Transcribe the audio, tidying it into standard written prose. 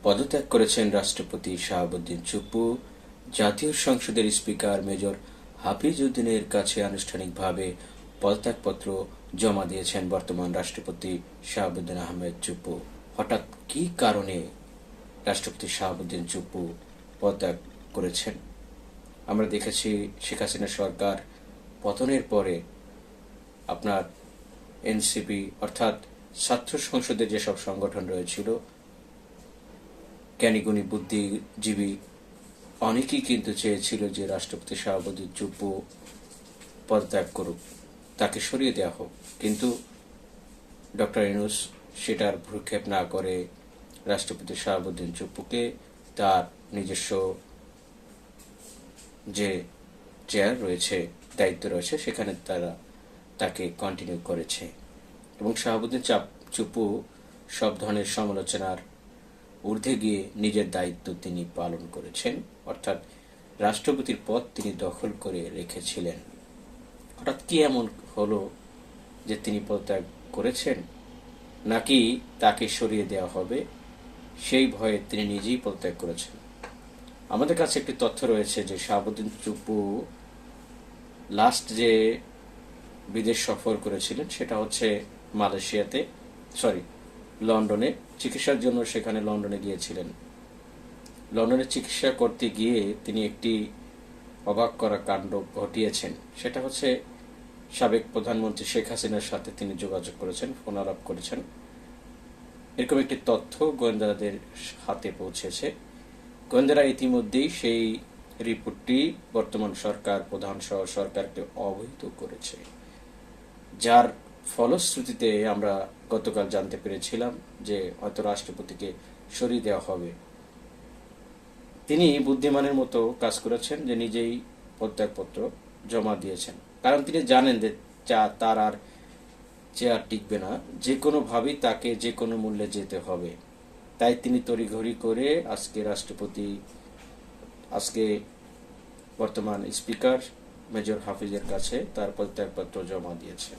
পদত্যাগ করেছেন রাষ্ট্রপতি শাহাবুদ্দিন চুপ্পু। জাতীয় সংসদের স্পিকার মেজর হাফিজ উদ্দিনের কাছে আনুষ্ঠানিকভাবে পদত্যাগপত্র জমা দিয়েছেন বর্তমান রাষ্ট্রপতি শাহাবুদ্দিন আহমেদ চুপ্পু। হঠাৎ কী কারণে রাষ্ট্রপতি শাহাবুদ্দিন চুপ্পু পদত্যাগ করেছেন? আমরা দেখেছি শেখ হাসিনা সরকার পতনের পরে আপনার এনসিপি অর্থাৎ ছাত্র সংসদের যেসব সংগঠন রয়েছিল, জ্ঞানীগুণী বুদ্ধিজীবী অনেকেই কিন্তু চেয়েছিল যে রাষ্ট্রপতি শাহাবুদ্দিন চুপ্পু পদত্যাগ করুক, তাকে সরিয়ে দেওয়া হোক। কিন্তু ডক্টর ইউনূস সেটার ভ্রুক্ষেপ না করে রাষ্ট্রপতি শাহাবুদ্দিন চুপ্পুকে তার নিজস্ব যে চেয়ার রয়েছে, দায়িত্ব রয়েছে, সেখানে তাকে কন্টিনিউ করেছে। এবং শাহাবুদ্দিন চুপ্পু সব ধরনের সমালোচনার ঊর্ধ্বে গিয়ে নিজের দায়িত্ব তিনি পালন করেছেন, অর্থাৎ রাষ্ট্রপতির পদ তিনি দখল করে রেখেছিলেন। হঠাৎ কি এমন হলো যে তিনি পদত্যাগ করেছেন, নাকি তাকে সরিয়ে দেওয়া হবে সেই ভয়ে তিনি নিজেই পদত্যাগ করেছেন? আমাদের কাছে একটি তথ্য রয়েছে যে শাহাবুদ্দিন চুপ্পু লাস্ট যে বিদেশ সফর করেছিলেন সেটা হচ্ছে লন্ডনে চিকিৎসার জন্য সেখানে লন্ডনে গিয়েছিলেন। লন্ডনে চিকিৎসা করতে গিয়ে তিনি একটি অবাক করা কাণ্ড ঘটিয়েছেন। সেটা হচ্ছে সাবেক প্রধানমন্ত্রী শেখ হাসিনার সাথে তিনি যোগাযোগ করেছেন, ফোন আলাপ করেছেন। এরকম একটি তথ্য গোয়েন্দাদের হাতে পৌঁছেছে। গোয়েন্দারা ইতিমধ্যেই সেই রিপোর্টটি বর্তমান সরকার প্রধান সহ সরকারকে অবহিত করেছে, যার ফলশ্রুতিতে আমরা গতকাল জানতে পেরেছিলাম যে হয়তো রাষ্ট্রপতিকে সরিয়ে দেওয়া হবে। তিনি বুদ্ধিমানের মতো কাজ করেছেন যে নিজেই পদত্যাগপত্র জমা দিয়েছেন, কারণ তিনি জানেন যে তার আর চেয়ার টিকবে না, যে কোনোভাবেই তাকে যে কোনো মূল্যে যেতে হবে। তাই তিনি তড়িঘড়ি করে আজকে বর্তমান স্পিকার মেজর হাফিজের কাছে তার পদত্যাগপত্র জমা দিয়েছেন।